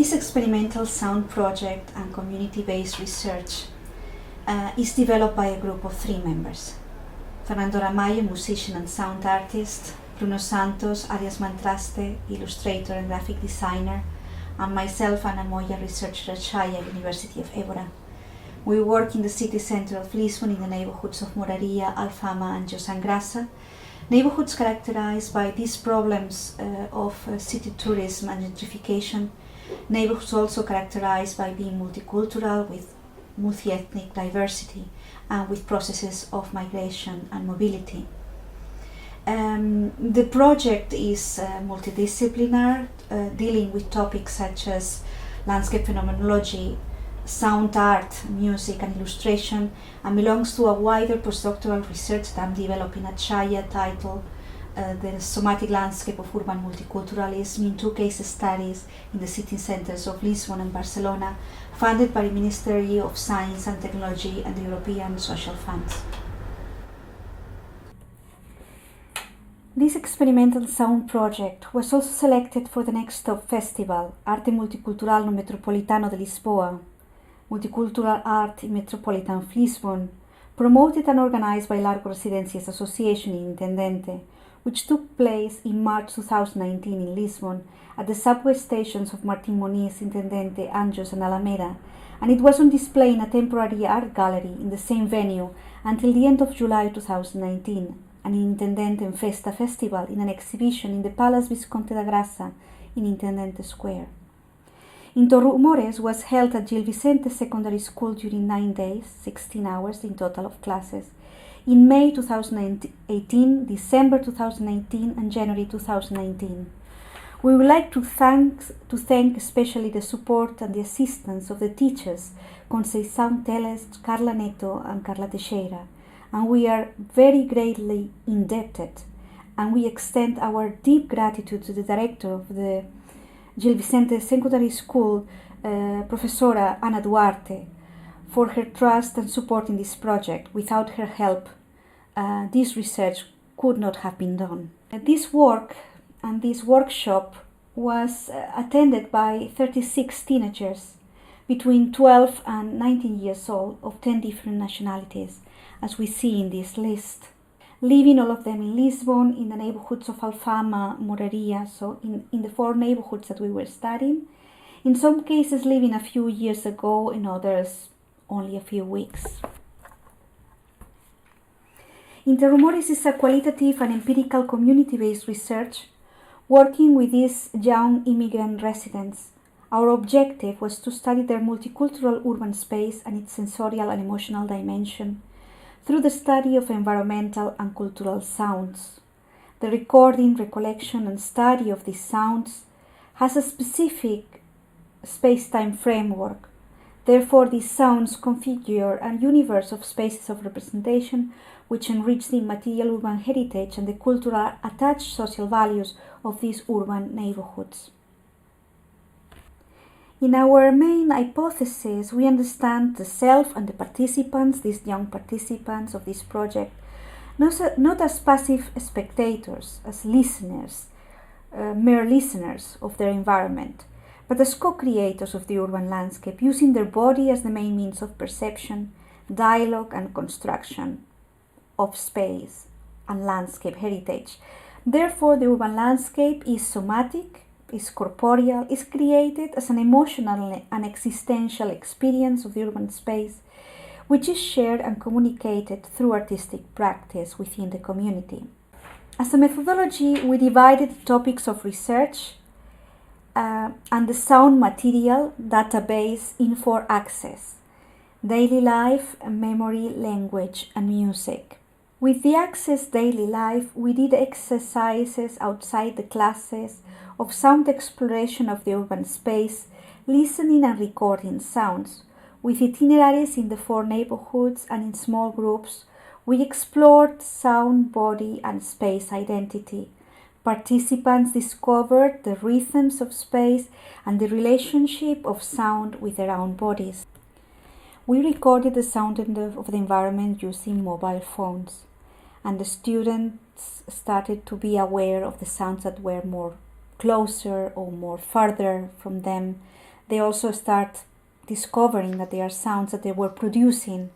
This experimental sound project and community-based research is developed by a group of 3 members. Fernando Ramayo, musician and sound artist, Bruno Santos, alias Mantraste, illustrator and graphic designer, and myself, Ana Moya, researcher at Shaya, University of Évora. We work in the city centre of Lisbon in the neighbourhoods of Moraria, Alfama and Josangrasa, neighbourhoods characterized by these problems of city tourism and gentrification, neighbourhoods also characterized by being multicultural with multi-ethnic diversity and with processes of migration and mobility. The project is multidisciplinary, dealing with topics such as landscape phenomenology, sound art, music and illustration, and belongs to a wider postdoctoral research that I'm developing at Shaya titled The Somatic Landscape of Urban Multiculturalism in 2 case studies in the city centres of Lisbon and Barcelona, funded by the Ministry of Science and Technology and the European Social Funds. This experimental sound project was also selected for the next top festival, Arte Multicultural no Metropolitano de Lisboa, Multicultural Art in Metropolitan of Lisbon, promoted and organized by Largo Residencias Association in Intendente, which took place in March 2019 in Lisbon at the subway stations of Martín Moniz, Intendente, Anjos and Alameda, and it was on display in a temporary art gallery in the same venue until the end of July 2019, and in Intendente en Festa Festival in an exhibition in the Palace Visconde da Graça in Intendente Square. Interrumores was held at Gil Vicente Secondary School during 9 days, 16 hours in total of classes, in May 2018, December 2019 and January 2019. We would like to thank especially the support and the assistance of the teachers Conceição Teles, Carla Neto and Carla Teixeira, and we are very greatly indebted, and we extend our deep gratitude to the director of the Gil Vicente Secondary School, Professora Ana Duarte, for her trust and support in this project. Without her help, this research could not have been done. This work and this workshop was attended by 36 teenagers between 12 and 19 years old of 10 different nationalities, as we see in this list, living all of them in Lisbon, in the neighborhoods of Alfama, Moraria, so in the 4 neighborhoods that we were studying, in some cases living a few years ago, in others only a few weeks. Interrumores is a qualitative and empirical community-based research working with these young immigrant residents. Our objective was to study their multicultural urban space and its sensorial and emotional dimension through the study of environmental and cultural sounds. The recording, recollection, and study of these sounds has a specific space-time framework. Therefore, these sounds configure a universe of spaces of representation which enrich the immaterial urban heritage and the cultural attached social values of these urban neighborhoods. In our main hypothesis, we understand the self and the participants, these young participants of this project, not as passive spectators, as listeners, mere listeners of their environment, but as co-creators of the urban landscape, using their body as the main means of perception, dialogue and construction of space and landscape heritage. Therefore, the urban landscape is somatic, is corporeal, is created as an emotional and existential experience of the urban space, which is shared and communicated through artistic practice within the community. As a methodology, we divided the topics of research and the sound material database in 4 axes: daily life, memory, language, and music. With the axis daily life, we did exercises outside the classes of sound exploration of the urban space, listening and recording sounds. With itineraries in the 4 neighborhoods and in small groups, we explored sound, body, and space identity. Participants discovered the rhythms of space and the relationship of sound with their own bodies. We recorded the sound of the environment using mobile phones, and the students started to be aware of the sounds that were more closer or more farther from them they also start discovering that they are sounds that they were producing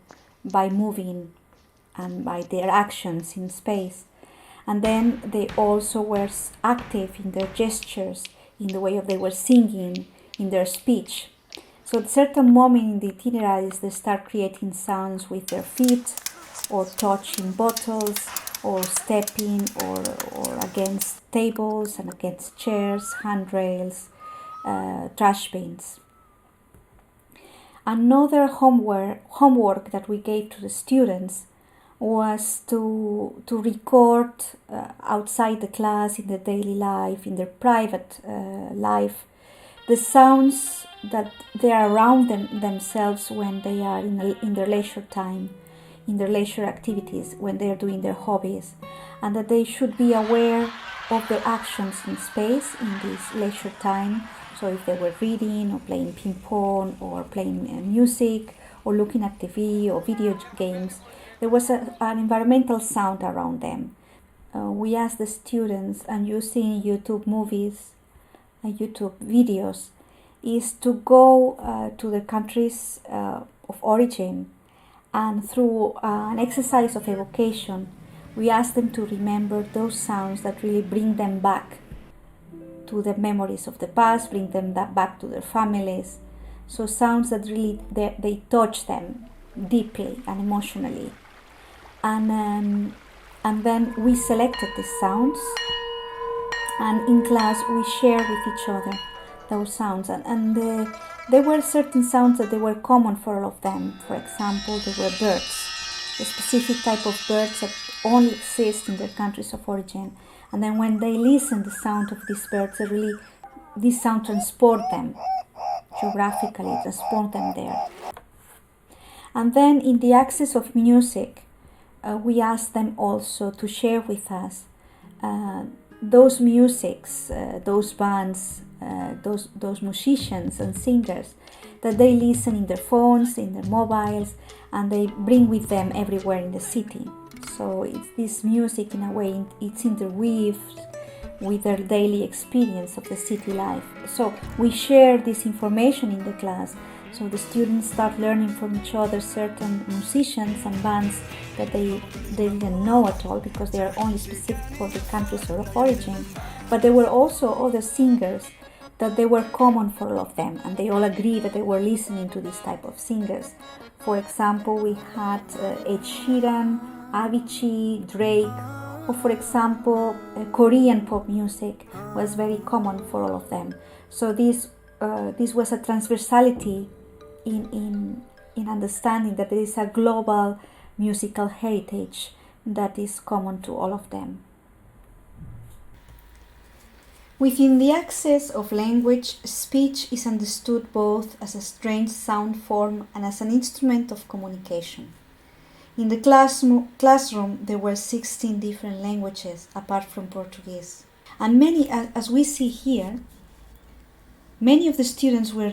by moving and by their actions in space. And then they also were active in their gestures, in the way of they were singing, in their speech. So at a certain moment in the itineraries, they start creating sounds with their feet, or touching bottles, or stepping, or against tables and against chairs, handrails, trash bins. Another homework that we gave to the students was to record outside the class, in their daily life, in their private life, the sounds that they are around themselves when they are in their leisure time, in their leisure activities, when they are doing their hobbies, and that they should be aware of their actions in space in this leisure time. So if they were reading or playing ping pong or playing music or looking at TV or video games, there was an environmental sound around them. We asked the students, and using YouTube movies and YouTube videos, is to go to the countries of origin, and through an exercise of evocation, we ask them to remember those sounds that really bring them back to the memories of the past, bring them back to their families. So sounds that really they touch them deeply and emotionally. And then we selected the sounds, and in class we shared with each other those sounds. And there were certain sounds that they were common for all of them. For example, there were birds, a specific type of birds that only exist in their countries of origin. And then when they listen to the sound of these birds, this sound transport them geographically, transport them there. And then in the access of music, we asked them also to share with us those musics, those bands, those musicians and singers that they listen in their phones, in their mobiles, and they bring with them everywhere in the city. So it's this music, in a way, it's interweaved with their daily experience of the city life. So we share this information in the class, so the students start learning from each other certain musicians and bands that they didn't know at all, because they are only specific for the countries of origin. But there were also other singers that they were common for all of them, and they all agreed that they were listening to this type of singers. For example, we had Ed Sheeran, Avicii, Drake, or for example, Korean pop music was very common for all of them. So this was a transversality in understanding that there is a global musical heritage that is common to all of them. Within the axis of language, speech is understood both as a strange sound form and as an instrument of communication. In the classroom, there were 16 different languages apart from Portuguese. And many, as we see here, many of the students were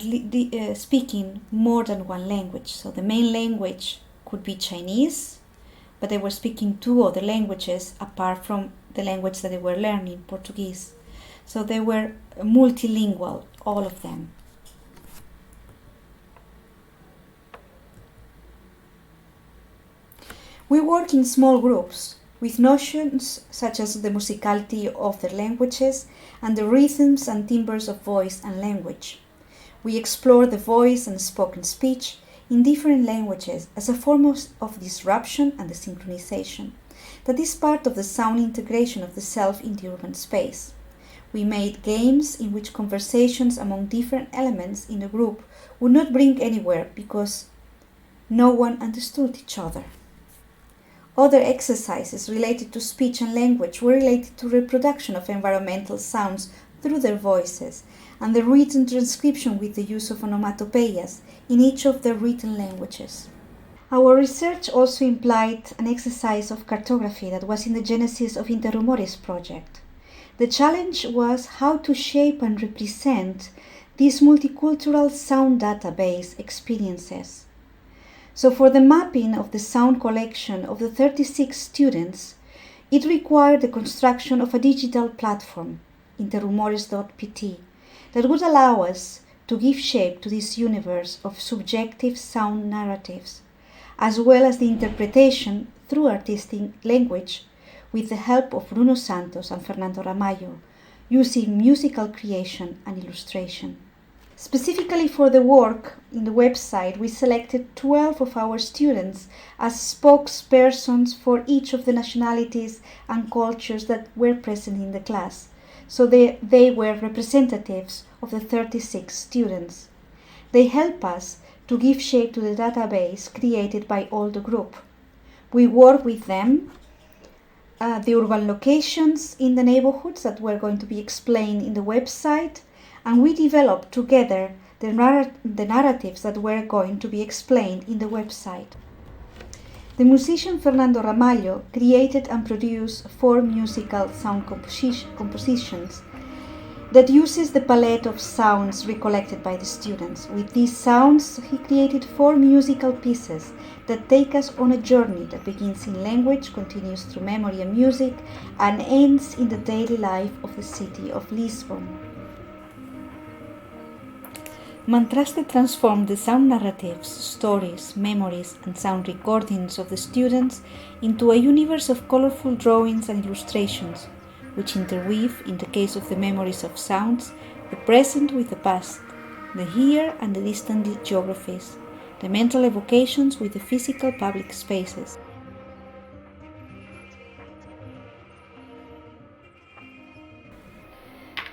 speaking more than one language. So the main language could be Chinese, but they were speaking 2 other languages apart from the language that they were learning, Portuguese. So they were multilingual, all of them. We work in small groups with notions such as the musicality of their languages and the rhythms and timbres of voice and language. We explore the voice and spoken speech in different languages as a form of disruption and desynchronization that is part of the sound integration of the self in the urban space. We made games in which conversations among different elements in a group would not bring anywhere because no one understood each other. Other exercises related to speech and language were related to reproduction of environmental sounds through their voices and the written transcription with the use of onomatopoeias in each of their written languages. Our research also implied an exercise of cartography that was in the genesis of Interrumores project. The challenge was how to shape and represent these multicultural sound database experiences. So for the mapping of the sound collection of the 36 students, it required the construction of a digital platform, interrumores.pt, that would allow us to give shape to this universe of subjective sound narratives, as well as the interpretation through artistic language with the help of Bruno Santos and Fernando Ramallo, using musical creation and illustration. Specifically for the work in the website, we selected 12 of our students as spokespersons for each of the nationalities and cultures that were present in the class. So they were representatives of the 36 students. They help us to give shape to the database created by all the group. We work with them, the urban locations in the neighborhoods that were going to be explained in the website, and we developed together the narratives that were going to be explained in the website. The musician Fernando Ramallo created and produced 4 musical sound compositions that uses the palette of sounds recollected by the students. With these sounds, he created 4 musical pieces that take us on a journey that begins in language, continues through memory and music, and ends in the daily life of the city of Lisbon. Mantraste transformed the sound narratives, stories, memories, and sound recordings of the students into a universe of colorful drawings and illustrations, which interweave, in the case of the memories of sounds, the present with the past, the here and the distant geographies, the mental evocations with the physical public spaces.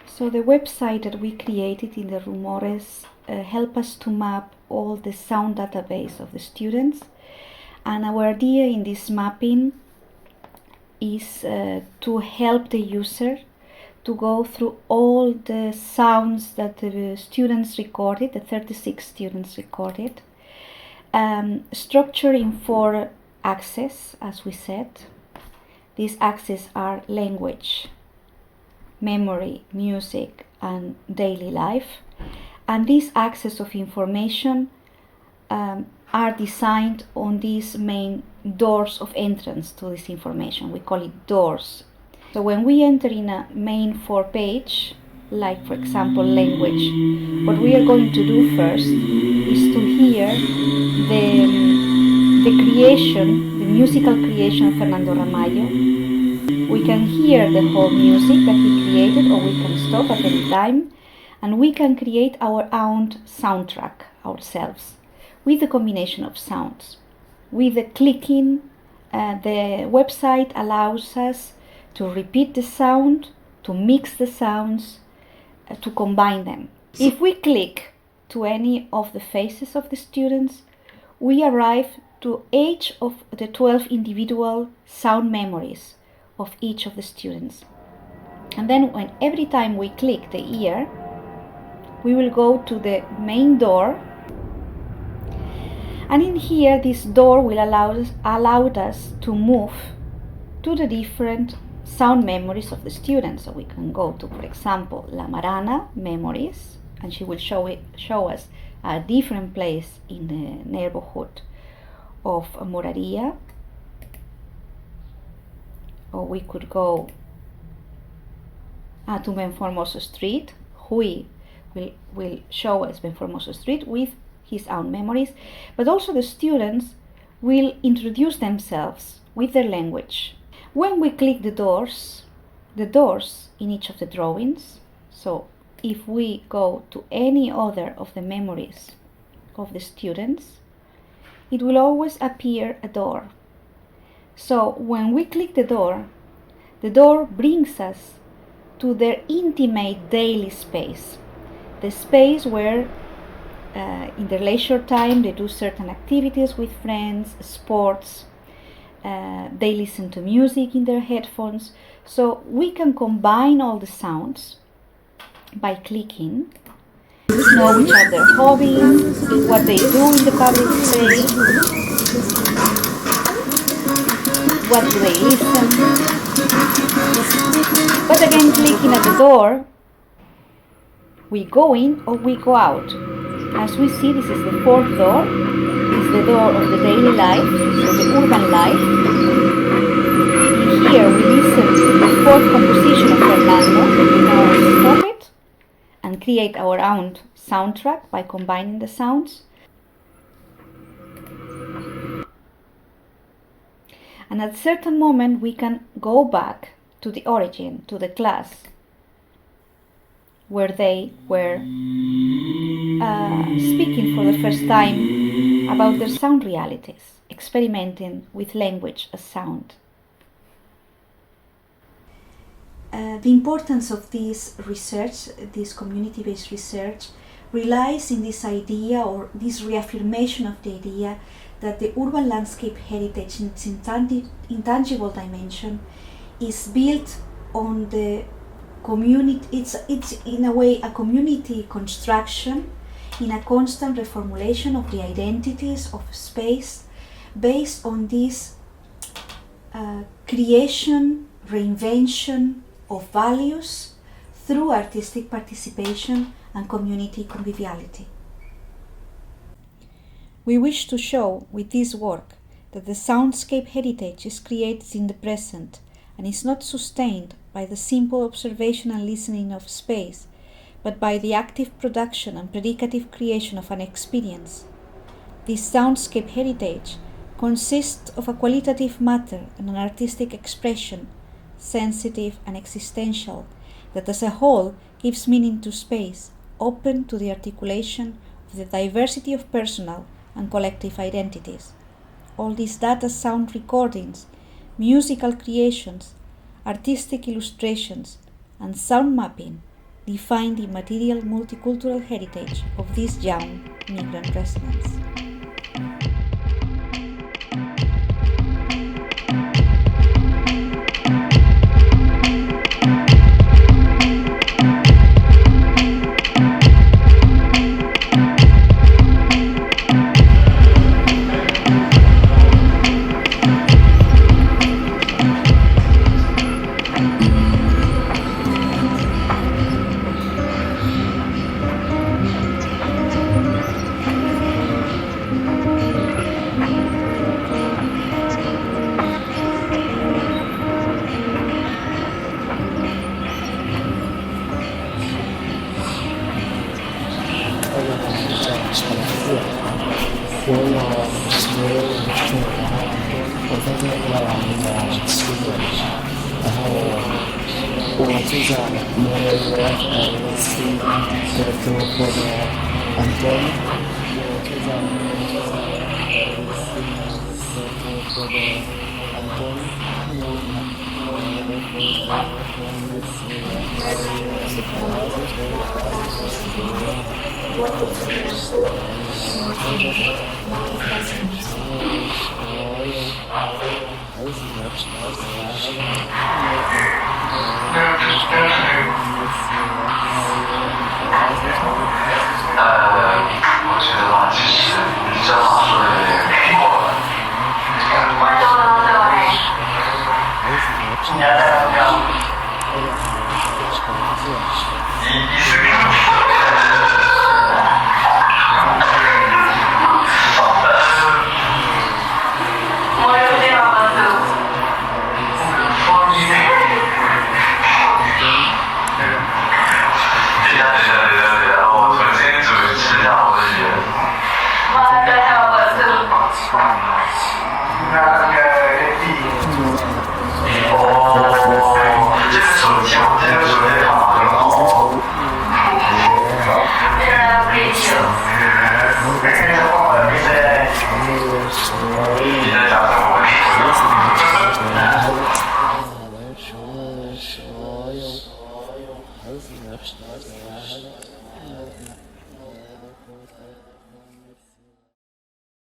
So the website that we created in Interrumores help us to map all the sound database of the students, and our idea in this mapping is to help the user to go through all the sounds that the students recorded, the 36 students recorded, structured in 4 axes, as we said. These axes are language, memory, music, and daily life. And these axes of information are designed on these main doors of entrance to this information. We call it doors. So when we enter in a main 4 page, like for example language, what we are going to do first is to hear the creation, the musical creation of Fernando Ramallo. We can hear the whole music that he created, or we can stop at any time, and we can create our own soundtrack ourselves with a combination of sounds. With the clicking, the website allows us to repeat the sound, to mix the sounds, to combine them. If we click to any of the faces of the students, we arrive to each of the 12 individual sound memories of each of the students. And then every time we click the ear, we will go to the main door, and in here this door will allow us to move to the different sound memories of the students. So we can go to, for example, La Marana memories, and she will show us a different place in the neighborhood of Moraria. Or we could go to Benformoso Street. Rui will show us Benformoso Street with his own memories, but also the students will introduce themselves with their language. When we click the doors in each of the drawings, so if we go to any other of the memories of the students, it will always appear a door. So when we click the door brings us to their intimate daily space, the space where in their leisure time they do certain activities with friends, sports, they listen to music in their headphones. So we can combine all the sounds by clicking, know which are their hobbies, what they do in the public space, what do they listen. But again, clicking at the door, we go in or we go out. As we see, this is the 4th door. This is the door of the daily life, so the urban life. In here we listen to the 4th composition of Fernando. We can always stop it and and create our own soundtrack by combining the sounds. And at a certain moment we can go back to the origin, to the class, where they were speaking for the first time about their sound realities, experimenting with language as sound. The importance of this research, this community-based research, relies in this idea, or this reaffirmation of the idea, that the urban landscape heritage in its intangible dimension is built on the community. It's in a way a community construction in a constant reformulation of the identities of space based on this creation, reinvention of values through artistic participation and community conviviality. We wish to show with this work that the soundscape heritage is created in the present and is not sustained by the simple observation and listening of space, but by the active production and predicative creation of an experience. This soundscape heritage consists of a qualitative matter and an artistic expression, sensitive and existential, that as a whole gives meaning to space, open to the articulation of the diversity of personal and collective identities. All these data sound recordings, musical creations, artistic illustrations, and sound mapping define the material multicultural heritage of these young migrant residents.